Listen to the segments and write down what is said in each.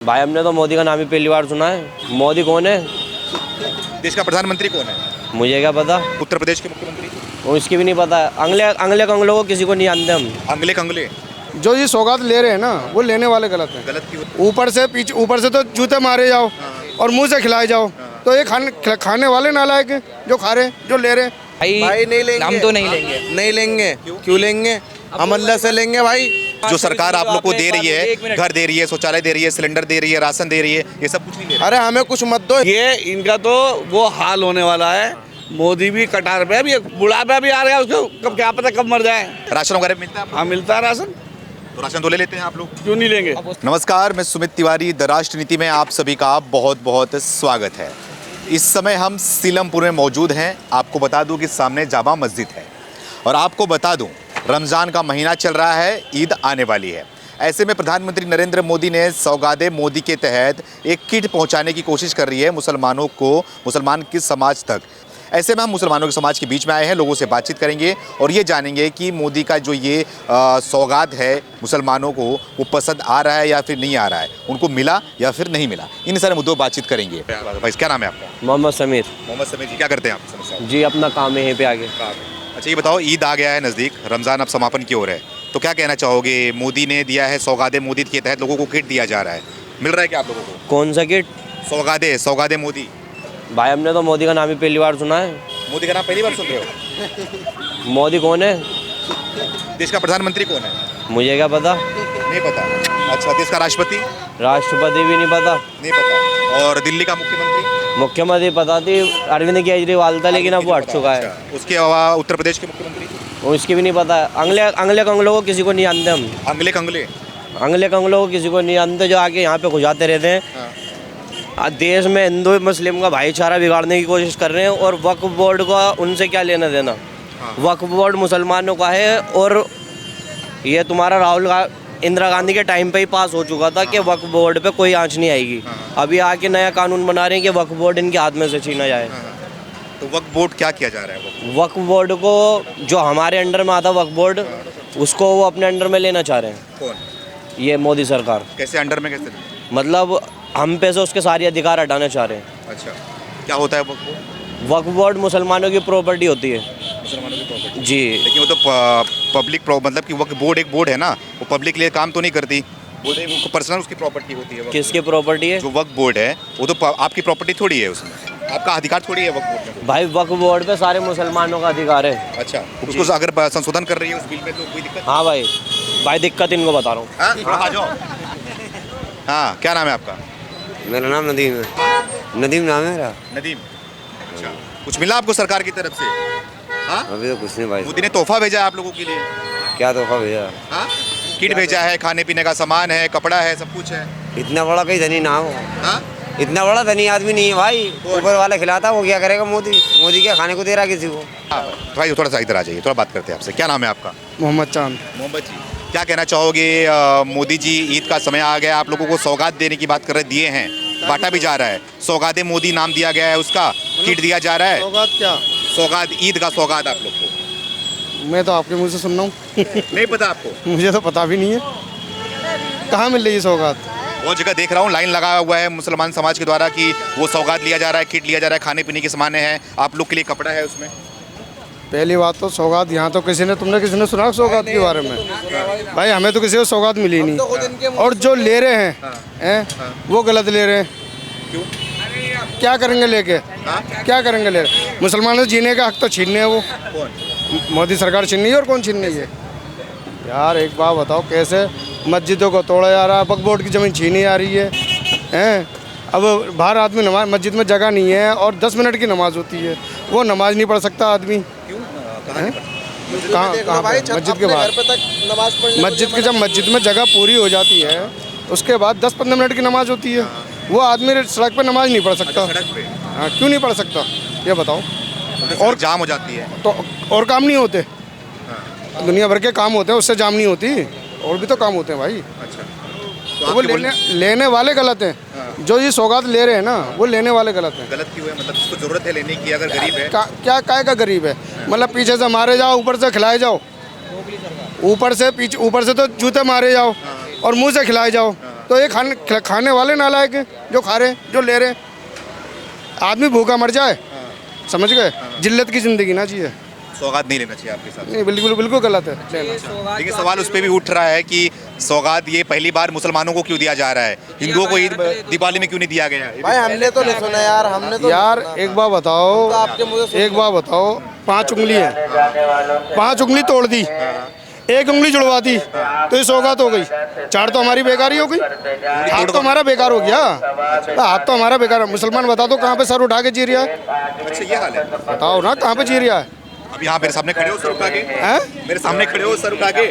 भाई हमने तो मोदी का नाम ही पहली बार सुना है। मोदी कौन है? देश का प्रधानमंत्री कौन है? मुझे क्या पता, उत्तर प्रदेश के मुख्यमंत्री? वो इसकी भी नहीं पता। अंगले कंगलों को किसी को नहीं जानते हम। अंगले कंगले जो ये सौगात ले रहे हैं ना, वो लेने वाले गलत हैं। गलत क्यों? ऊपर से तो जूते मारे जाओ और मुंह से खिलाए जाओ, तो ये खाने वाले नालायक हैं जो खा रहे हैं, जो ले रहे हैं। भाई नहीं लेंगे, हम तो नहीं लेंगे। नहीं लेंगे। क्यों लेंगे? हम अल्लाह से लेंगे भाई। जो सरकार आप लोग को दे रही है, घर दे रही है, शौचालय दे रही है, सिलेंडर दे रही है, राशन दे रही है, ये सब कुछ नहीं दे रही। अरे हमें कुछ मत दो। ये इनका तो वो हाल होने वाला है। मोदी भी कटार पे, अभी बुढ़ापा भी आ रहा है, उसको कब क्या पता कब मर जाए। राशन वगैरह मिलता है आपको? हाँ मिलता है राशन, तो राशन तो ले लेते हैं आप लोग, क्यों नहीं लेंगे। नमस्कार, मैं सुमित तिवारी, द राष्ट्र नीति में आप सभी का बहुत बहुत स्वागत है। इस समय हम सीलमपुर में मौजूद हैं। आपको बता दूं कि सामने जामा मस्जिद है और आपको बता दूं रमज़ान का महीना चल रहा है, ईद आने वाली है। ऐसे में प्रधानमंत्री नरेंद्र मोदी ने सौगात मोदी के तहत एक किट पहुंचाने की कोशिश कर रही है मुसलमानों को, मुसलमान किस समाज तक। ऐसे में हम मुसलमानों के समाज के बीच में आए हैं, लोगों से बातचीत करेंगे और ये जानेंगे कि मोदी का जो ये सौगात है मुसलमानों को, वो पसंद आ रहा है या फिर नहीं आ रहा है, उनको मिला या फिर नहीं मिला। इन सारे मुद्दों पर बातचीत करेंगे। भाई क्या नाम है आपका? मोहम्मद समीर। मोहम्मद समीर जी, क्या करते हैं आप? समस्या जी अपना काम है यहीं पे आगे। अच्छा ये बताओ, ईद आ गया है नज़दीक, रमज़ान अब समापन की ओर है, तो क्या कहना चाहोगे? मोदी ने दिया है सौगात मोदी के तहत लोगों को किट दिया जा रहा है, मिल रहा है क्या आप लोगों को? कौन सा किट? सौगात मोदी। भाई हमने तो मोदी का नाम ही पहली बार सुना है। मोदी का नाम पहली बार सुन रहे हो? मोदी कौन है? देश का प्रधानमंत्री कौन है? मुझे क्या पता, नहीं पता। अच्छा, देश का राष्ट्रपति? राष्ट्रपति भी नहीं पता। नहीं पता। और दिल्ली का मुख्यमंत्री? मुख्यमंत्री पता थी, अरविंद केजरीवाल था, लेकिन अब वो हट चुका है। अच्छा, उसके अलावा उत्तर प्रदेश के मुख्यमंत्री? वो इसकी भी नहीं पता। अंगले कंगलों को किसी को नहीं जानते हम। अंगले कंगले अंगले कंगलों को किसी को नहीं जानते, जो आके यहाँ पे घुसाते रहते हैं। देश में हिंदू मुस्लिम का भाईचारा बिगाड़ने की कोशिश कर रहे हैं और वक्फ बोर्ड का उनसे क्या लेना देना। वक्फ बोर्ड मुसलमानों का है और ये तुम्हारा इंदिरा गांधी के टाइम पे ही पास हो चुका था कि वक्फ बोर्ड पे कोई आंच नहीं आएगी। अभी आके नया कानून बना रहे हैं कि वक्फ बोर्ड इनके हाथ में से छीना जाए। तो वक्फ बोर्ड क्या किया जा रहा है? वक्फ बोर्ड को, जो हमारे अंडर में आता वक्फ बोर्ड, उसको वो अपने अंडर में लेना चाह रहे हैं। कौन? ये मोदी सरकार। कैसे अंडर में? कैसे? मतलब हम पे से उसके सारे अधिकार हटाना चाह रहे हैं। अच्छा, क्या होता है वक्फ बोर्ड? वक्फ बोर्ड मुसलमानों की प्रॉपर्टी होती है। मुसलमानों की प्रॉपर्टी? जी, लेकिन वो तो पब्लिक मतलब कि वक्फ बोर्ड एक बोर्ड है ना, वो पब्लिक के लिए काम तो नहीं करती, वो तो पर्सनल उसकी प्रॉपर्टी होती है। किसकी प्रॉपर्टी है? जो वक्फ बोर्ड है वो तो आपकी प्रॉपर्टी थोड़ी है, उसमें आपका अधिकार थोड़ी है वक्फ बोर्ड में। भाई वक्फ बोर्ड पे सारे मुसलमानों का अधिकार है। अच्छा, उसको अगर संशोधन कर रही है उस बिल में तो कोई दिक्कत? हाँ भाई दिक्कत इनको बता रहा हूँ। हाँ, थोड़ा आ जाओ। हाँ, क्या नाम है आपका? मेरा नाम नदीम है। नदीम नाम है मेरा। नदीम। अच्छा, कुछ मिला आपको सरकार की तरफ से? हाँ, अभी तो कुछ नहीं भाई। मोदी ने तोहफा भेजा है आप लोगों के लिए? क्या तोहफा भेजा? हाँ, किट भेजा है, खाने पीने का सामान है, कपड़ा है, सब कुछ है। इतना बड़ा कहीं धनी ना हो। हाँ, इतना बड़ा धनी आदमी नहीं है भाई। ऊपर वाला खिलाता, वो क्या करेगा? मोदी क्या खाने को दे रहा किसी को? भाई थोड़ा सा इधर आ जाइए, थोड़ा बात करते हैं आपसे। क्या नाम है आपका? मोहम्मद चांद। मोहम्मद जी, क्या कहना चाहोगे? मोदी जी, ईद का समय आ गया, आप लोगों को सौगात देने की बात कर रहे, दिए हैं, बांटा भी जा रहा है। सौगात मोदी नाम दिया गया है, उसका किट दिया जा रहा है। सौगात क्या? सौगात, ईद का सौगात आप लोग को। मैं तो आपके मुंह से सुन रहा हूँ। नहीं पता आपको? मुझे तो पता भी नहीं है कहाँ मिल रही है सौगात। वो जगह देख रहा हूँ लाइन लगा हुआ है मुसलमान समाज के द्वारा कि वो सौगात लिया जा रहा है, किट लिया जा रहा है, खाने पीने के सामान हैं, आप लोग के लिए कपड़ा है उसमें। पहली बात तो सौगात यहाँ तो किसी ने सुना सौगात के बारे में? भाई हमें तो किसी को सौगात मिली नहीं, और जो ले रहे हैं वो गलत ले रहे हैं। क्यों? क्या करेंगे लेके? क्या करेंगे ले? मुसलमानों जीने का हक तो छीनने है वो। कौन? मोदी सरकार छीन रही है, और कौन छीन रही है? यार एक बात बताओ, कैसे मस्जिदों को तोड़ा जा रहा है, वक्फ बोर्ड की ज़मीन छीनी जा रही है, हैं? अब बाहर आदमी नमाज, मस्जिद में जगह नहीं है और 10 मिनट की नमाज होती है, वो नमाज नहीं पढ़ सकता आदमी। कहाँ मस्जिद के बाहर? मस्जिद की जब मस्जिद में जगह पूरी हो जाती है उसके बाद 10-15 मिनट की नमाज होती है, वो आदमी सड़क पर नमाज नहीं पढ़ सकता। हाँ, क्यों नहीं पढ़ सकता ये बताओ? और जाम हो जाती है तो और काम नहीं होते? दुनिया भर के काम होते हैं, उससे जाम नहीं होती, और भी तो काम होते हैं भाई। अच्छा, तो वो लेने वाले गलत हैं। जो ये सौगात ले रहे हैं ना, वो लेने वाले गलत हैं। गलत क्यों है? मतलब उसको जरूरत है लेने की, अगर गरीब है। क्या काय का गरीब है? मतलब पीछे से मारे जाओ, ऊपर से खिलाए जाओ। ऊपर से तो जूते मारे जाओ और मुंह से खिलाए जाओ, तो ये खाने वाले नालायक हैं जो खा रहे हैं, जो ले रहे हैं। आदमी भूखा मर जाए, समझ गए, जिल्लत की ज़िंदगी ना जिए। सौगात नहीं लेना चाहिए आपके हिसाब से? नहीं, बिल्कुल बिल्कुल गलत है लेकिन सवाल उस पर भी उठ रहा है कि सौगात ये पहली बार मुसलमानों को क्यों दिया जा रहा है, हिंदुओं को ईद दिवाली में क्यों नहीं दिया गया? भाई हमने तो नहीं सुना यार, हमने तो यार एक बात बताओ, आपके मुंह से एक बात बताओ, 5 उंगली है, 5 उंगली तोड़ दी, 1 उंगली जुड़वा दी तो ये सौगात हो गई। 4 तो हमारी बेकारी हो गई, हाथ तो हमारा बेकार हो गया। हाथ तो हमारा बेकार है। मुसलमान बता दो कहाँ पे सर उठा के जी रहा है? अच्छा ये हाल है। बताओ ना कहाँ पे जी रहा है? अब यहाँ मेरे सामने खड़े हो सर उठा के? हैं? मेरे सामने खड़े हो सर उठा के?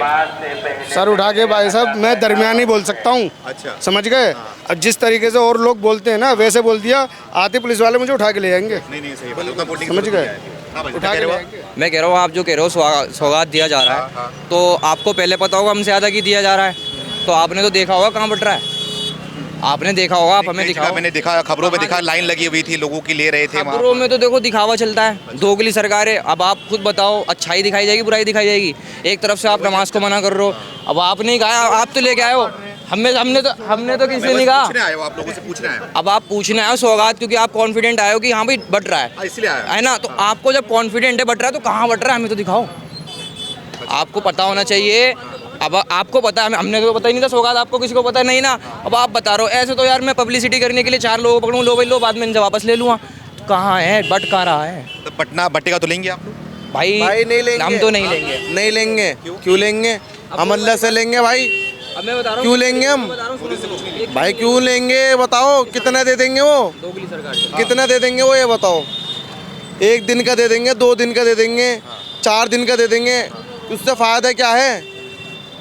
सर उठा के भाई साहब मैं दरमियानी बोल सकता हूँ। अच्छा। समझ गए? अब जिस तरीके से और लोग बोलते हैं ना वैसे बोल दिया, आते पुलिस वाले मुझे उठा के ले जाएंगे। नहीं सही बात है, उतना बोलने की समझ जरूरत गए? नहीं है। हाँ भाई, उठा क्या के कह ले रहे हो आप? जाएंगे। मैं कह रहा हूँ आप जो कह रहे हो सौगात दिया जा रहा है, तो आपको पहले पता होगा हमसे ज़्यादा कि दिया जा रहा है, तो आपने तो देखा होगा कहाँ बट रहा है, आपने देखा होगा, आप हमें कई जगह दिखाओ। मैंने देखा, खबरों में दिखा, लाइन लगी हुई थी, लोगों की ले रहे थे वहाँ। खबरों में तो देखो दिखावा चलता है, दोगली सरकार है। अब आप खुद बताओ, अच्छाई दिखाई जाएगी, बुराई दिखाई जाएगी? एक तरफ से आप नमाज को मना कर रहे हो, अब आप नहीं कहा, आप तो लेके आए हो, हमने तो किसी ने कहा। पूछने आए हो, आप लोगों से पूछने आए हो? अब आप पूछने आए हो सौगात, क्योंकि आप कॉन्फिडेंट आए हो कि हाँ भाई बट रहा है, इसलिए आए हो। है ना? तो आपको जब कॉन्फिडेंट है बट रहा है, तो कहाँ बट रहा है हमें तो दिखाओ। आपको पता होना चाहिए। अब आपको पता है, हमने तो पता ही नहीं था सौगात, आपको किसी को पता नहीं ना। अब आप बता रहे हो ऐसे, तो यार मैं पब्लिसिटी करने के लिए 4 लोगों को पकड़ूँ, लो भाई लो, बाद में इनसे वापस ले लूँगा। तो कहाँ है बट, कहाँ रहा है तो पटना बट्टे का तो लेंगे आप लोग? भाई? भाई नहीं लेंगे, हम तो नहीं लेंगे। नहीं लेंगे। क्यों लेंगे? हम अल्लाह से लेंगे भाई। अब मैं बता रहा हूँ, क्यों लेंगे हम? भाई क्यों लेंगे बताओ? कितना दे देंगे वो? दोगली सरकार। कितना दे देंगे वो, ये बताओ? 1 दिन का दे देंगे, 2 दिन का दे देंगे, 4 दिन का दे देंगे, उससे फायदा क्या है?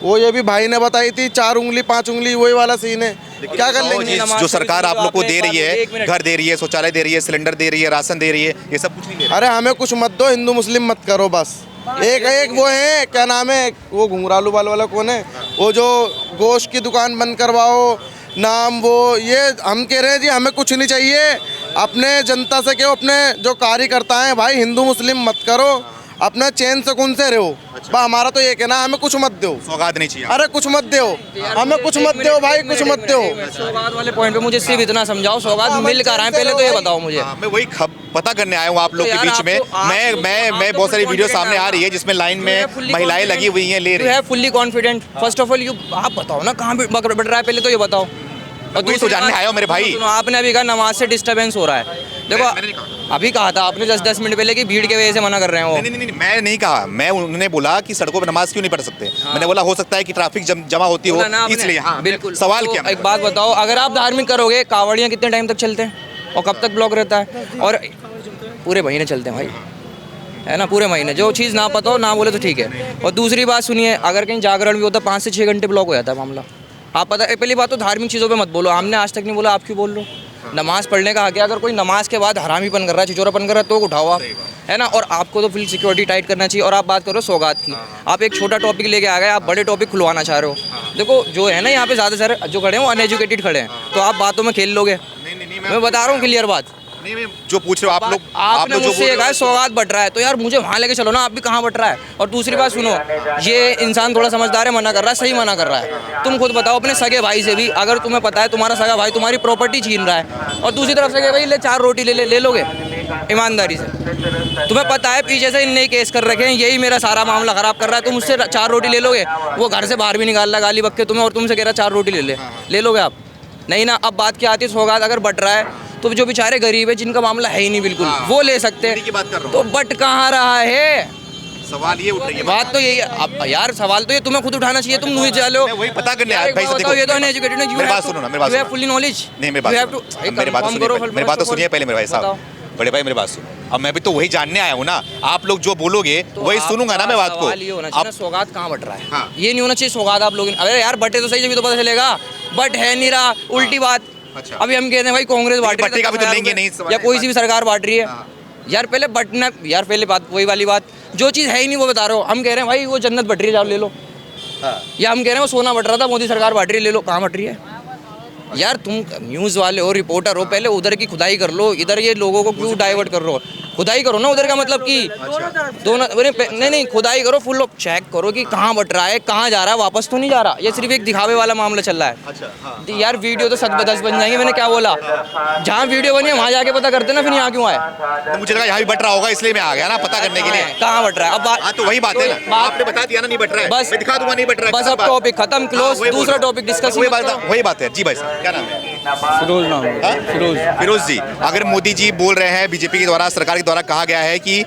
वो ये भी भाई ने बताई थी, 4 उंगली 5 उंगली वही वाला सीन है। क्या कर लेंगे? जो सरकार आप लोग को दे रही है, घर दे रही है, शौचालय दे रही है, सिलेंडर दे रही है, राशन दे रही है, ये सब कुछ नहीं दे रही। अरे हमें कुछ मत दो, हिंदू मुस्लिम मत करो बस। एक वो है, क्या नाम है वो, घुंघरालू बाल वाला कौन है वो, जो गोश्त की दुकान बंद करवाओ नाम, वो ये हम कह रहे हैं जी हमें कुछ नहीं चाहिए। अपने जनता से क्यों, अपने जो कार्यकर्ता हैं भाई, हिंदू मुस्लिम मत करो, अपना चैन सुकून से रहो। बा हमारा तो ये कहना, हमें कुछ मत दो। सौगात नहीं चाहिए? अरे कुछ मत दो, हमें कुछ मत दो भाई, कुछ मत दो। सौगात वाले पॉइंट पे मुझे सिर्फ इतना समझाओ, सौगात मिल कर आए पहले तो ये बताओ मुझे। मैं वही पता करने आया हूँ आप लोग तो के यार बीच में। मैं बहुत सारी वीडियो सामने आ रही है जिसमें लाइन में महिलाएं लगी हुई हैं, ले रही हैं। Fully confident. First of all you आप बताओ ना कहाँ बढ़ रहा है, पहले तो ये बताओ। और दूसरी तो जानने आया हो मेरे भाई। सुनो, आपने अभी कहा नमाज से डिस्टर्बेंस हो रहा है। देखो अभी कहा था आपने 10 मिनट पहले कि भीड़ के वजह से मना कर रहे हैं वो। नहीं, मैं नहीं कहा। मैं उन्होंने बोला कि सड़कों पर नमाज क्यों नहीं पढ़ सकते। मैंने बोला हो सकता है कि ट्रैफिक जमा होती हो, इसलिए। हाँ बिल्कुल। सवाल तो क्या? एक बात बताओ, अगर आप धार्मिक करोगे, कावड़ियाँ कितने टाइम तक चलते हैं और कब तक ब्लॉक रहता है? और पूरे महीने चलते हैं भाई, है ना, पूरे महीने। जो चीज़ ना पता हो ना बोले तो ठीक है। और दूसरी बात सुनिए, अगर कहीं जागरण भी होता 5 से 6 घंटे ब्लॉक हो जाता है मामला। आप पता है, पहली बात तो धार्मिक चीज़ों पे मत बोलो, हमने आज तक नहीं बोला, आप क्यों बोल रहे हो? नमाज पढ़ने का हक है। अगर कोई नमाज के बाद हरामीपन कर रहा है, छिचोरापन कर रहा है, तो उठाओ आप, है ना। और आपको तो फुल सिक्योरिटी टाइट करना चाहिए। और आप बात करो सौगात की, आप एक छोटा टॉपिक लेके आ गए, आप बड़े टॉपिक खुलवाना चाह रहे हो। देखो जो है ना यहाँ पे ज़्यादा सारे जो खड़े हैं वो अनएजुकेटेड खड़े हैं, तो आप बातों में खेल लोगे। मैं बता रहा हूँ क्लियर बात। नहीं, जो पूछ रहे हो आप लोग, आपने जो मुझसे कहा सौगात बट रहा है, तो यार मुझे वहाँ लेके चलो ना, आप भी कहाँ बट रहा है। और दूसरी बात सुनो, ये इंसान थोड़ा समझदार है, मना कर रहा है, सही मना कर रहा है। तुम खुद बताओ अपने सगे भाई से भी, अगर तुम्हें पता है तुम्हारा सगा भाई तुम्हारी प्रॉपर्टी छीन रहा है, और दूसरी तरफ से कहे भाई ले 4 रोटी ले लोगे ईमानदारी से? तुम्हें पता है पीछे से इनने केस कर रखे हैं, यही मेरा सारा मामला खराब कर रहा है, तुम उससे 4 रोटी ले लोगे? वो घर से बाहर भी निकाल रहा गाली बक्के तुम्हें, और तुमसे कह रहा 4 रोटी ले लोगे आप? नहीं ना। अब बात क्या आती है, सौगात अगर बट रहा है तो जो बेचारे गरीब है, जिनका मामला है ही नहीं बिल्कुल, वो ले सकते हैं। की बात कर रहा हूं। तो बट कहाँ रहा है? सवाल ये उठ रही है। बात तो यही है। अब यार सवाल तो ये तुम्हें खुद उठाना चाहिए, तुम न्यूज़ चलो। मैं वही पता करने आया भाई से। देखो ये तो अनएजुकेटेड है। मेरी बात सुनो ना, मेरी बात सुनो। फुल्ली नॉलेज नहीं, मेरी बात सुनो, मेरी बात तो सुनिए पहले मेरे भाई साहब, बड़े भाई मेरी बात सुनो। अब मैं भी तो वही जानने आया हूँ ना, आप लोग जो बोलोगे वही सुनूंगा ना मैं बात को। ये होना चाहिए ना, सौगात कहाँ बट रहा है? हाँ। ये नहीं होना चाहिए सौगात आप लोग। अरे यार बटे तो सही, जब तो पता चलेगा। बट है नहीं रहा, उल्टी बात। अच्छा। अभी हम कहते हैं भाई कांग्रेस बांट रही है, बट्टे का भी तो लेंगे नहीं, या कोई सी भी सरकार बांट रही है। यार पहले बटना, यार पहले बात वही वाली बात, जो चीज़ है ही नहीं वो बता रहे हो। हम कह रहे हैं भाई वो जन्नत बट रही है, जाओ ले लो। या हम कह रहे हैं वो सोना बट रहा था, मोदी सरकार बांट रही है, ले लो। कहाँ बट रही है यार? तुम न्यूज़ वाले हो, रिपोर्टर हो, पहले उधर की खुदाई कर लो, इधर ये लोगों को क्यों डाइवर्ट कर रहे हो? खुदाई करो ना उधर का मतलब कि दोनों नहीं खुदाई करो, फुल चेक करो कि कहाँ बट रहा है, कहाँ जा रहा है, वापस तो नहीं जा रहा। ये सिर्फ एक दिखावे वाला मामला चल रहा है। तो यार वीडियो तो 7-10 बन जाएंगे, मैंने क्या बोला, जहाँ वीडियो बनी है वहाँ जाके पता करते ना, फिर यहाँ क्यों आए? तो मुझे लगा यहाँ भी बट रहा होगा, इसलिए मैं आ गया ना पता करने के लिए। कहाँ बट रहा है अब? हाँ तो वही बात है ना, आपने बता दिया ना नहीं बट रहा है, बस मैं दिखा दूंगा नहीं बट रहा है। बस अब टॉपिक खत्म, क्लोज, दूसरा टॉपिक डिस्कस। वही बात है जी। भाई साहब क्या नाम है? फिरोज नाम है। फिरोज जी, अगर मोदी जी बोल रहे हैं, बीजेपी के द्वारा, सरकार के द्वारा कहा गया है कि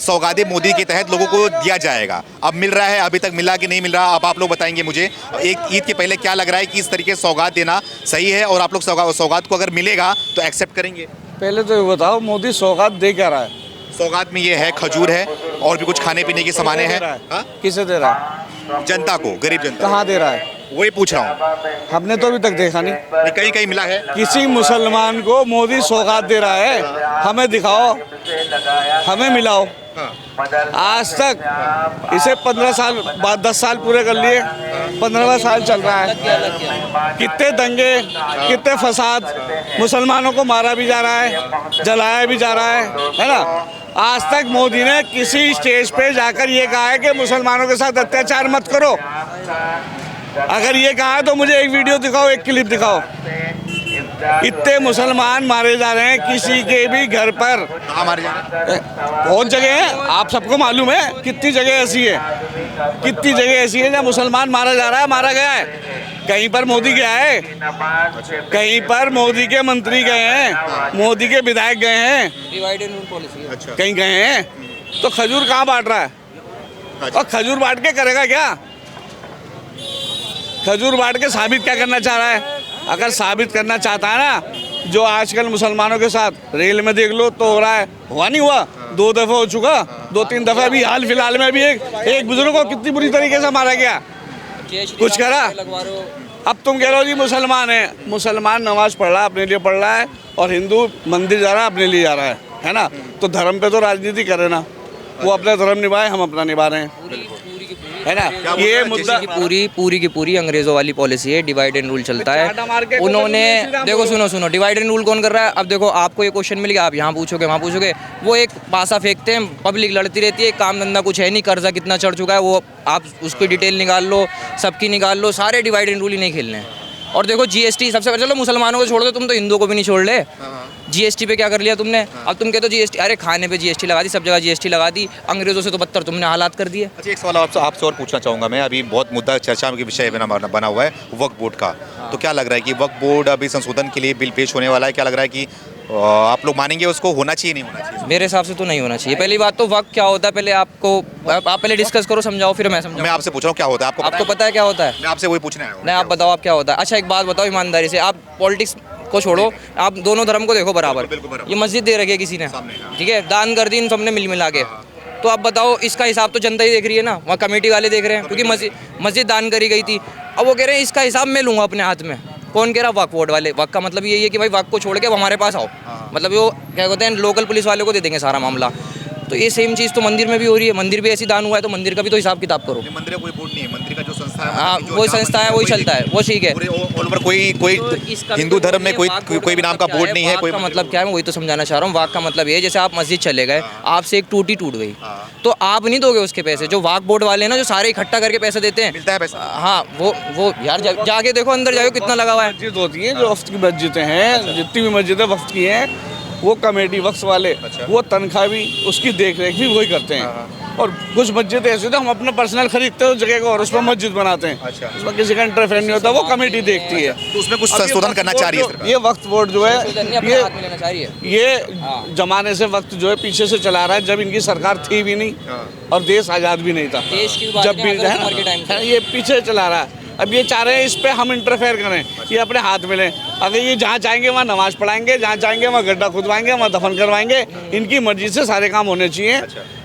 सौगातें मोदी के तहत लोगों को दिया जाएगा, अब मिल रहा है, अभी तक मिला कि नहीं मिल रहा, अब आप लोग बताएंगे मुझे। एक ईद के पहले क्या लग रहा है कि इस तरीके से सौगात देना सही है, और आप लोग सौगात को अगर मिलेगा तो एक्सेप्ट करेंगे? पहले तो ये बताओ मोदी सौगात दे क्या रहा है? सौगात में ये है खजूर है और भी कुछ खाने पीने की सामानें हैं। हाँ? किसे दे रहा है? जनता को, गरीब जनता। कहाँ दे रहा है? वही पूछ रहा हूँ। हमने तो अभी तक देखा नहीं। कहीं कहीं मिला है? किसी मुसलमान को मोदी सौगात दे रहा है? हमें दिखाओ, हमें मिलाओ। आज तक इसे 15 साल बाद 10 साल पूरे कर लिए, 15वां साल चल रहा है। कितने दंगे, कितने फसाद, मुसलमानों को मारा भी जा रहा है, जलाया भी जा रहा है ना। आज तक मोदी ने किसी स्टेज पे जाकर ये कहा है कि मुसलमानों के साथ अत्याचार मत करो? अगर ये कहा है तो मुझे एक वीडियो दिखाओ, एक क्लिप दिखाओ। इतने मुसलमान मारे जा रहे हैं किसी के भी घर पर। कहाँ मारे जा रहे हैं? बहुत जगह है, आप सबको मालूम है, कितनी जगह ऐसी है, कितनी जगह ऐसी है जहाँ मुसलमान मारा जा रहा है, मारा गया है। कहीं पर मोदी गया है, कहीं पर मोदी के मंत्री गए हैं, मोदी के विधायक गए हैं, डिवाइड एंड रूल पॉलिसी कहीं गए हैं। तो खजूर कहाँ बांट रहा है? और खजूर बांट के करेगा क्या? खजूर बांट के साबित क्या करना चाह रहा है? अगर साबित करना चाहता है ना, जो आजकल मुसलमानों के साथ रेल में देख लो तो हो रहा है, हुआ नहीं हुआ, 2 दफ़ा हो चुका, 2-3 दफ़ा। अभी हाल फिलहाल में भी एक बुजुर्ग को कितनी बुरी तरीके से मारा गया, कुछ करा? अब तुम कह रहे हो जी मुसलमान है, मुसलमान नमाज पढ़ रहा है, अपने लिए पढ़ रहा है, और हिंदू मंदिर जा रहा है, अपने लिए जा रहा है ना। तो धर्म पे तो राजनीति करे ना, वो अपना धर्म निभाए, हम अपना निभा रहे हैं, है ना। ये मुद्दा पूरी की पूरी अंग्रेजों वाली पॉलिसी है, डिवाइड एंड रूल चलता है। उन्होंने देखो, सुनो, डिवाइड एंड रूल कौन कर रहा है? अब देखो, आपको ये क्वेश्चन मिल गया, आप यहाँ पूछोगे, वहाँ पूछोगे, वो एक पासा फेंकते हैं, पब्लिक लड़ती रहती है, काम धंधा कुछ है नहीं, कर्जा कितना चढ़ चुका है, वो आप उसकी डिटेल निकाल लो, सबकी निकाल लो, सारे डिवाइड एंड रूल ही नहीं खेलने हैं। और देखो जीएसटी सबसे पहले, चलो मुसलमानों को छोड़ दो, तुम तो हिंदुओं को भी नहीं छोड़ ले। जीएसटी पे क्या कर लिया तुमने? अब तुम कहते हो जीएसटी, अरे खाने पे जीएसटी लगा दी, सब जगह जीएसटी लगा दी, अंग्रेजों से तो बदतर तुमने हालात कर दिए। अच्छा, एक सवाल आपसे और पूछना चाहूँगा मैं। अभी बहुत मुद्दा चर्चा के विषय बना हुआ है वक्फ बोर्ड का। तो क्या लग रहा है कि वक्फ बोर्ड अभी संशोधन के लिए बिल पेश होने वाला है? क्या लग रहा है कि आप लोग मानेंगे उसको, होना चाहिए नहीं होना चाहिए? मेरे हिसाब से तो नहीं होना चाहिए। पहली बात तो वक्त क्या होता है, पहले आप पहले डिस्कस करो, समझाओ, फिर मैं समझाऊं। मैं आपसे पूछ रहा हूँ क्या होता है, आपको पता है क्या होता है? मैं आपसे वही पूछने आया हूँ। नहीं, आप बताओ आप क्या होता है। अच्छा, एक बात बताओ ईमानदारी से, आप पॉलिटिक्स को छोड़ो, आप दोनों धर्म को देखो बराबर। ये मस्जिद दे रखी है किसी ने, ठीक है, दान कर दी इन सबने मिला के, तो अब बताओ इसका हिसाब तो जनता ही देख रही है ना, वहाँ कमेटी वाले देख रहे हैं, क्योंकि मस्जिद दान करी गई थी। अब वो कह रहे हैं इसका हिसाब मैं लूँगा अपने हाथ में। कौन कह रहा? वक्फ बोर्ड वाले। वक्फ का मतलब यही है कि भाई वक्फ को छोड़ के वो हमारे पास आओ, मतलब वो क्या कहते हैं, लोकल पुलिस वाले को दे देंगे सारा मामला। तो ये सेम चीज़ तो मंदिर में भी हो रही है, मंदिर भी ऐसी दान हुआ है, तो मंदिर का भी तो हिसाब किताब करो। मंदिर का कोई बोर्ड नहीं है, मंदिर का जो संस्था है, हाँ, वही संस्था है, वही चलता है, वो ठीक है। ऑल ओवर कोई हिंदू धर्म में कोई भी नाम का बोर्ड नहीं है। कोई मतलब क्या है, मैं वही तो समझाना चाह रहा हूँ। वाक का मतलब ये है, जैसे आप मस्जिद चले गए, आपसे एक टूट गई, तो आप नहीं दोगे उसके पैसे। जो वाक बोर्ड वाले ना, जो सारे इकट्ठा करके पैसे देते हैं, मिलता है पैसा। हाँ, वो यार जाके देखो, अंदर जाओ कितना लगा हुआ है। मस्जिद होती है जो वफ्त की मस्जिदें हैं, जितनी भी मस्जिदें वफ्त की हैं, वो कमेटी वक्फ वाले, वो तनख्वाह भी, उसकी देख रेख भी वही करते हैं। और कुछ मस्जिद ऐसे होते हैं, हम अपना पर्सनल खरीदते हैं उस जगह को और उसमें मस्जिद बनाते हैं, उसमें किसी का इंटरफेयर नहीं होता, वो कमेटी देखती है। तो उसमें कुछ संशोधन करना चाह रही है सरकार। ये वक्फ बोर्ड जो है, ये जमाने से वक्त जो है पीछे से चला रहा है, जब इनकी सरकार थी भी नहीं और देश आज़ाद भी नहीं था, जब भी ये पीछे चला रहा है। अब ये चाह रहे हैं इस पे हम इंटरफेयर करें, ये अपने हाथ में लें। अगर ये जहाँ चाहेंगे वहाँ नमाज पढ़ाएंगे, जहाँ चाहेंगे वहाँ गड्ढा खुदवाएंगे, वहाँ दफन करवाएंगे, इनकी मर्जी से सारे काम होने चाहिए।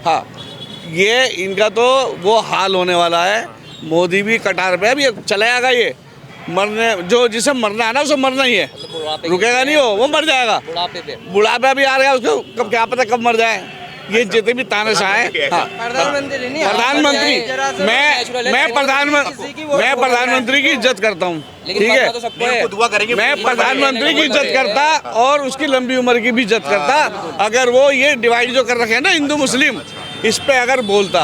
हाँ, ये इनका तो वो हाल होने वाला है। मोदी भी कटार पे, अब ये चलाएगा, ये मरने, जो जिसे मरना है ना उसे मरना ही है, रुकेगा नहीं, वो मर जाएगा। बुढ़ापा भी आ रहा है उसको, कब क्या पता कब मर जाए, ये जितने भी तानाशाह हैं, हाँ, प्रधानमंत्री, मैं प्रधानमंत्री की इज्जत करता हूँ, ठीक है, दुआ करेंगे, मैं प्रधानमंत्री की इज्जत करता और उसकी लंबी उम्र की भी इज्जत करता। अगर वो ये डिवाइड जो कर रखे हैं ना हिंदू मुस्लिम, इस पे अगर बोलता,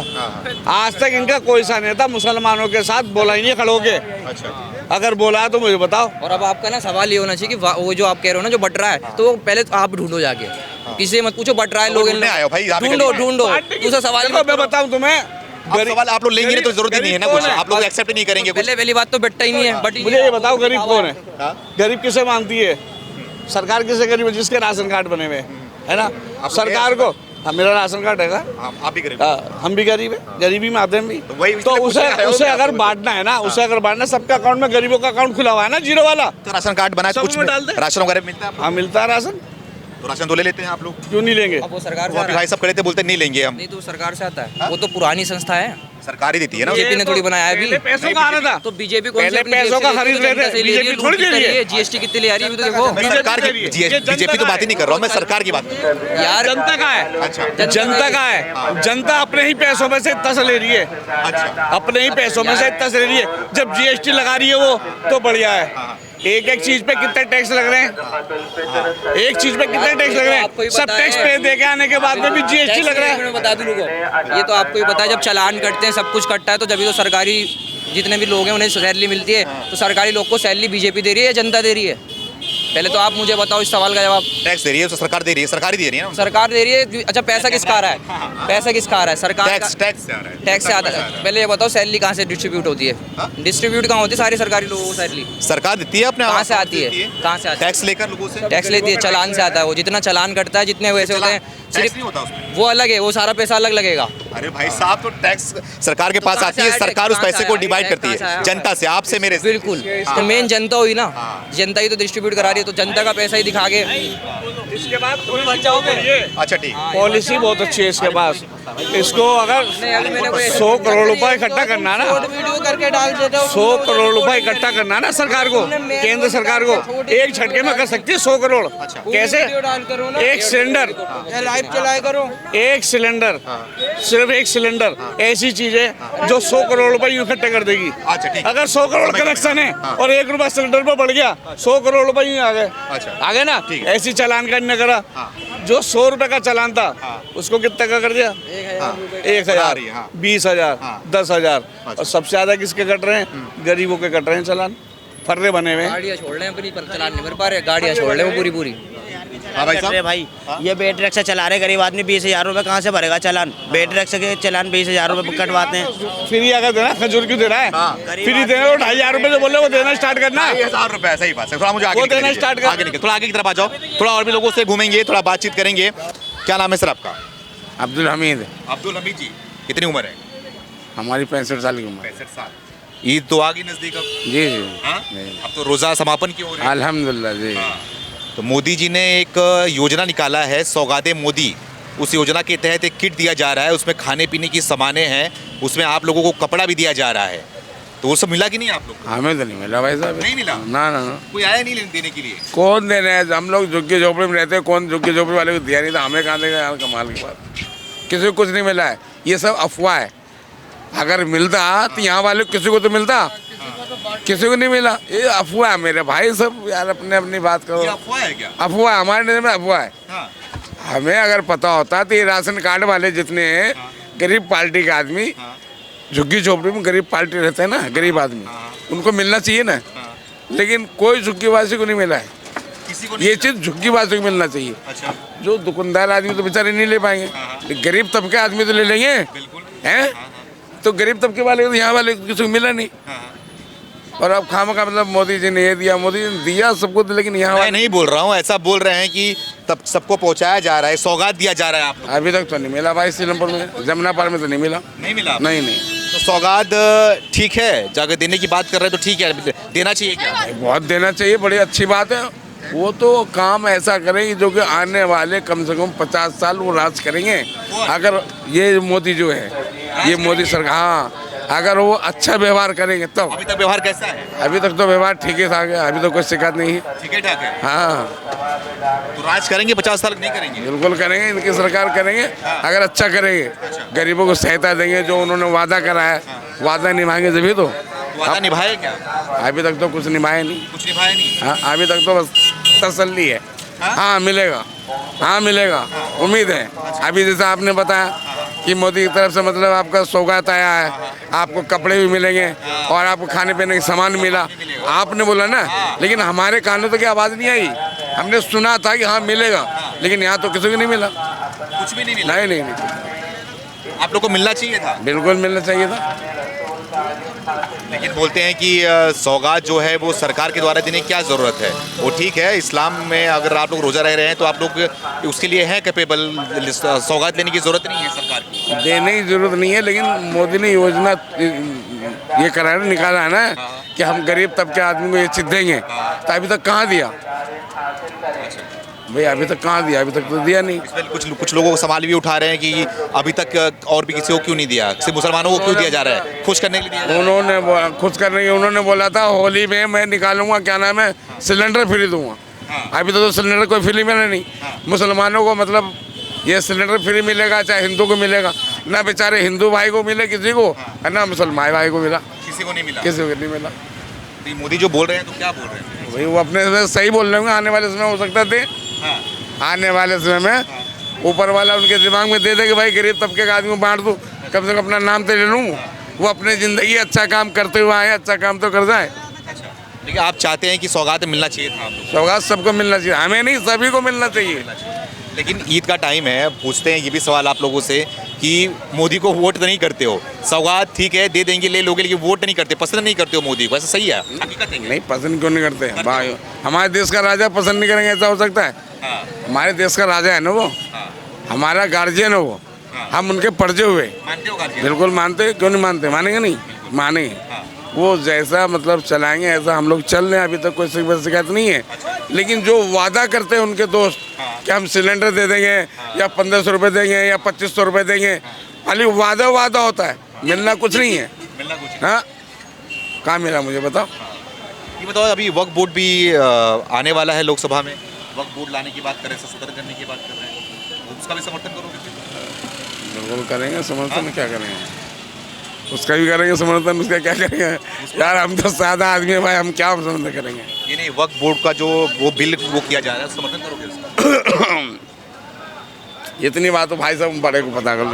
आज तक इनका कोई सा नेता मुसलमानों के साथ बोला ही नहीं खड़ो के। अगर बोला तो मुझे बताओ। और अब आपका ना सवाल ये होना चाहिए कि वो जो आप कह रहे हो ना जो बट रहा है, तो पहले तो आप ढूंढो जाके, किसी मत पूछो बट रहा है लोग, ढूंढो। दूसरा सवाल मैं बताऊं तुम्हें, सवाल आप लोग लेंगे तो जरूरत ही नहीं है ना, कुछ आप लोग एक्सेप्ट नहीं करेंगे। पहली बात तो बेटा ही नहीं है। बट मुझे ये बताओ गरीब कौन है? गरीब किसे मानती है सरकार? किसे गरीब है? जिसके राशन कार्ड बने हुए है ना सरकार को। हाँ, मेरा राशन कार्ड है, आप भी गरीब, हम भी गरीब है, गरीबी में आते हैं भी। तो उसे अगर बांटना है ना, उसे अगर बांटना, सबका अकाउंट में गरीबों का अकाउंट खुला हुआ है ना, जीरो वाला, तो राशन कार्ड बना कुछ राशन वगैरह मिलता है? हाँ, मिलता है राशन। तो राशन तो ले लेते हैं आप लोग, क्यों नहीं लेंगे? अब वो सरकार वो भाई सब कहते बोलते नहीं लेंगे हम। नहीं तो सरकार से आता है, वो तो पुरानी संस्था है, सरकार ही देती है ना। बीजेपी ने थोड़ी बनाया है अभी। पैसों का आ रहा था तो बीजेपी को पहले पैसों का खरीद रहे थे, बीजेपी थोड़ी दे रही है। जीएसटी कितनी ले आ रही है अभी तो देखो। मैं सरकार की बीजेपी तो बात ही नहीं कर रहा हूँ, मैं सरकार की बात कर रहा हूँ। यार जनता का है, अच्छा, जनता का है, जनता अपने ही पैसों में से इतना से ले रही है, अच्छा, अपने ही पैसों में से इतना से ले रही है। जब जीएसटी लगा रही है वो तो बढ़िया है। एक एक चीज पे कितने टैक्स लग रहे हैं, एक चीज पे कितने टैक्स लग रहे हैं, सब टैक्स पे दे के आने के बाद में भी जीएसटी लग रहा है। मैं बता दूं लोगों, ये तो आपको ही पता है, जब चालान कटते हैं सब कुछ कटता है, तो जब भी तो सरकारी जितने भी लोग हैं उन्हें सैलरी मिलती है, तो सरकारी लोग को सैलरी बीजेपी दे रही है या जनता दे रही है? पहले तो आप मुझे बताओ इस सवाल का जवाब। टैक्स दे रही है तो सरकार दे रही है, सरकार ही दे रही है ना। सरकार दे रही है। अच्छा, पैसा किसका आ रहा है? पैसा किसका आ रहा है? सरकार का। टैक्स से आ रहा है, टैक्स से आता है। पहले ये बताओ सैलरी कहाँ से डिस्ट्रीब्यूट होती है? डिस्ट्रीब्यूट कहाँ होती है सारी सरकारी लोगों को सैलरी? सरकार देती है अपने, कहाँ से आती है? कहाँ से आती है? टैक्स लेकर लोगों से, टैक्स लेती है, चालान से आता है। वो जितना चालान कटता है, जितने वैसे होते हैं, सिर्फ नहीं होता उसमें, वो अलग है, वो सारा पैसा अलग लगेगा। अरे भाई साहब, तो टैक्स सरकार के पास आती है, सरकार उस पैसे को डिवाइड करती है जनता से, आपसे मेरे से। बिल्कुल, तो मेन जनता हुई ना, जनता ही तो डिस्ट्रीब्यूट करा रही है, तो जनता का पैसा ही दिखा के इसके बाद तुम्हें बच जाओगे। अच्छा ठीक, पॉलिसी बहुत अच्छी है इसके पास। इसको अगर 100 करोड़ रुपए इकट्ठा करना ना, वीडियो करके डाल देता हूँ। 100 करोड़ रुपए इकट्ठा करना ना सरकार को, केंद्र सरकार को, एक झटके में कर सकती है 100 करोड़। कैसे? एक सिलेंडर, लाइव चलाए करो, एक सिलेंडर, सिर्फ एक सिलेंडर ऐसी चीज है जो 100 करोड़ रुपए यूं इकट्ठे कर देगी। अच्छा ठीक, अगर 100 करोड़ कलेक्शन है और 1 रुपया सिलेंडर पर बढ़ गया, 100 करोड़ रुपए यूं आ गए। अच्छा, आ गए ना। ऐसी चालान का नहीं करा। जो 100 रुपए का चालान था उसको कितने का कर दिया? 1,000, 20,000, 10,000। और सबसे ज्यादा किसके कट रहे हैं? गरीबों के कट रहे हैं चालान, फर्रे बने हुए हैं। गाड़ियाँ छोड़ रहे हैं अपनी, पर चलान नहीं कर पा रहे, गाड़ियाँ छोड़ रहे हैं वो पूरी। हाँ भाई साहब, भाई ये बैटरी रिक्शा चला रहे गरीब आदमी, 20,000 रुपए कहाँ से भरेगा चालान? बैटरी रिक्शा के चालान 20,000 रुपए कटवाते हैं। फ्री अगर देना, खजूर क्यों दे रहा है? फ्री देना, 2,500 रुपए जो बोले वो देना स्टार्ट करना। 2,000 रुपए, सही बात है। थोड़ा मुझे आगे वो देना निकल स्टार्ट कर। आगे निकल, थोड़ा आगे की तरफ आ जाओ, थोड़ा और भी लोगों से घूमेंगे, थोड़ा बातचीत करेंगे। क्या नाम है सर आपका? अब्दुल हमीद। अब्दुल हमीद जी, कितनी उम्र है? हमारी 65 साल की उम्र। 65 साल। ईद तो आ गई नजदीक अब। जी जी, हाँ? अब तो रोजा समापन की हो रही है। अल्हम्दुलिल्लाह जी। तो मोदी जी ने एक योजना निकाला है, सौगाते मोदी। उस योजना के तहत एक किट दिया जा रहा है, उसमें खाने पीने की सामानें हैं, उसमें आप लोगों को कपड़ा भी दिया जा रहा है। तो वो सब मिला कि नहीं आप लोग? हमें तो नहीं मिला भाई साहब। नहीं मिला? ना ना ना, कोई आया नहीं देने के लिए? कौन दे रहे हैं? हम लोग झुग्गी झोपड़ी में रहते हैं, कौन झुग्गी झोपड़ी वाले को दिया नहीं था, हमें कहाँ देगा यार? कमाल की बात, किसी को कुछ नहीं मिला है, ये सब अफवाह है। अगर मिलता तो यहाँ वाले किसी को तो मिलता, किसी को नहीं मिला। ये अफवाह है मेरे भाई, सब यार अपने अपनी बात करो। अफवाह है क्या? अफवाह, हमारे नजर में अफवाह है। हाँ। हमें अगर पता होता तो ये राशन कार्ड वाले जितने हैं, गरीब पार्टी के आदमी, झुग्गी झोपड़ी में गरीब पार्टी रहते हैं ना, गरीब आदमी, उनको मिलना चाहिए ना। लेकिन कोई झुग्गीवासी को नहीं मिला है, किसी को ये चीज़ झुग्गीवासी को मिलना चाहिए। अच्छा, जो दुकानदार आदमी तो बेचारे नहीं ले पाएंगे, गरीब तबके आदमी तो ले लेंगे, हैं? तो गरीब तबके वाले तो यहाँ वाले किसी को मिला नहीं। और अब खामखा मतलब मोदी जी ने ये दिया, मोदी जी ने दिया सबको, लेकिन यहाँ मैं नहीं बोल रहा हूँ, ऐसा बोल रहे हैं कि तब सबको पहुँचाया जा रहा है, सौगात दिया जा रहा है। आप अभी तक तो नहीं मिला भाई, सीलमपुर में, जमुना पार में तो नहीं मिला। नहीं मिला? नहीं। तो सौगात ठीक है, जाकर देने की बात कर रहे हैं तो ठीक है, देना चाहिए क्या? बहुत देना चाहिए, बड़ी अच्छी बात है। वो तो काम ऐसा करेंगे जो कि आने वाले कम से कम 50 साल वो राज करेंगे। अगर ये मोदी जो है, ये मोदी सरकार, हाँ, अगर वो अच्छा व्यवहार करेंगे तब। अभी तक व्यवहार कैसा है? अभी तक तो व्यवहार ठीक ही ठाक है, अभी तो कोई शिकायत नहीं है। ठीक है, ठाक है। हाँ तो राज करेंगे 50 साल, नहीं करेंगे? बिल्कुल करेंगे, इनकी सरकार करेंगे अगर अच्छा करेंगे, गरीबों को सहायता देंगे, जो उन्होंने वादा करा है वादा निभाएंगे जब ही तो। वादा निभाए क्या? अभी तक तो कुछ निभाए नहीं। कुछ निभाए नहीं। हाँ अभी तक तो बस तसल्ली है। हाँ मिलेगा, हाँ मिलेगा, उम्मीद है। अभी जैसा आपने बताया कि मोदी की तरफ से मतलब आपका सौगात आया है, आपको कपड़े भी मिलेंगे और आपको खाने पीने का सामान मिला, आपने बोला ना, लेकिन हमारे कानों तक आवाज़ नहीं आई। हमने सुना था कि हाँ मिलेगा, लेकिन यहाँ तो किसी को नहीं मिला, कुछ भी नहीं मिला। नहीं नहीं नहीं, आप लोग को मिलना चाहिए था। बिल्कुल मिलना चाहिए था। लेकिन बोलते हैं कि सौगात जो है वो सरकार के द्वारा देने की क्या ज़रूरत है? वो ठीक है, इस्लाम में अगर आप लोग रोज़ा रह रहे हैं तो आप लोग उसके लिए हैं कैपेबल, सौगात लेने की ज़रूरत नहीं है सरकार की। देने की जरूरत नहीं है, लेकिन मोदी ने योजना ये करा है, निकाला है ना कि हम गरीब तबके आदमी को ये चीज़ देंगे, तो अभी तक कहाँ दिया भाई? अभी तक कहाँ दिया? अभी तक तो दिया नहीं। इसमें कुछ लोगों को सवाल भी उठा रहे हैं कि अभी तक और भी किसी को क्यों नहीं दिया, सिर्फ मुसलमानों को क्यों दिया जा रहा है? खुश करने के लिए दिया जा रहा है। उन्होंने खुश करने के उन्होंने बोला था होली में मैं निकालूंगा, क्या नाम है, सिलेंडर फ्री दूंगा। अभी तो सिलेंडर कोई फ्री मिला नहीं। मुसलमानों को मतलब ये सिलेंडर फ्री मिलेगा, चाहे हिंदू को मिलेगा ना, बेचारे हिंदू भाई को मिले किसी को, है ना, मुसलमान भाई को मिला, किसी को नहीं मिला। किसी को नहीं मिला। तो ये मोदी जो बोल रहे हैं तो क्या बोल रहे हैं? भाई वो अपने से सही बोल रहे होंगे, आने वाले समय हो सकता थे, आने वाले समय में ऊपर वाला उनके दिमाग में दे दे कि भाई गरीब तबके का आदमी को बांट दूं, कम से कम अपना नाम तो ले लूँ। वो अपने ज़िंदगी अच्छा काम करते हुए आए, अच्छा काम तो कर जाए। लेकिन आप चाहते हैं कि सौगात मिलना चाहिए था आप लोग? सौगात सबको मिलना चाहिए, हमें नहीं सभी को मिलना चाहिए। लेकिन ईद का टाइम है, पूछते हैं ये भी सवाल आप लोगों से कि मोदी को वोट तो नहीं करते हो, सौगात ठीक है दे देंगे ले लोगे, लेकिन वोट नहीं करते, पसंद नहीं करते हो मोदी को, ऐसा सही है? हकीकत है? नहीं पसंद क्यों नहीं करते भाई? हमारे देश का राजा पसंद नहीं करेंगे ऐसा हो सकता है? हमारे देश का राजा है ना वो, हमारा गार्जियन है वो, हम उनके पड़जे हुए। मानते हो गार्जियन? बिल्कुल मानते, क्यों नहीं मानते? मानेंगे नहीं? मानेंगे। वो जैसा मतलब चलाएंगे ऐसा हम लोग चल रहे हैं, अभी तक कोई शिकायत नहीं है। लेकिन जो वादा करते हैं उनके दोस्त कि हम सिलेंडर दे देंगे या 1500 रुपये देंगे या 2500 रुपये देंगे, खाली वादा होता है, मिलना कुछ नहीं है। मिलना कुछ? हाँ कहाँ मिला मुझे बताओ। ये बताओ, अभी वक्फ बोर्ड भी आने वाला है लोकसभा में, वक्फ बोर्ड लाने की बात कर रहे हैं, संशोधन करने की बात कर रहे हैं, उसका भी समर्थन करोगे? बिल्कुल करेंगे समर्थन, क्या करेंगे, उसका भी करेंगे समर्थन, उसका क्या करेंगे यार, हम तो सादा आदमी है भाई, हम क्या समर्थन करेंगे? ये नहीं, वक्फ बोर्ड का जो वो बिल वो किया जा रहा है, समर्थन करोगे उसका? इतनी बात तो भाई साहब बड़े को पता कर लो।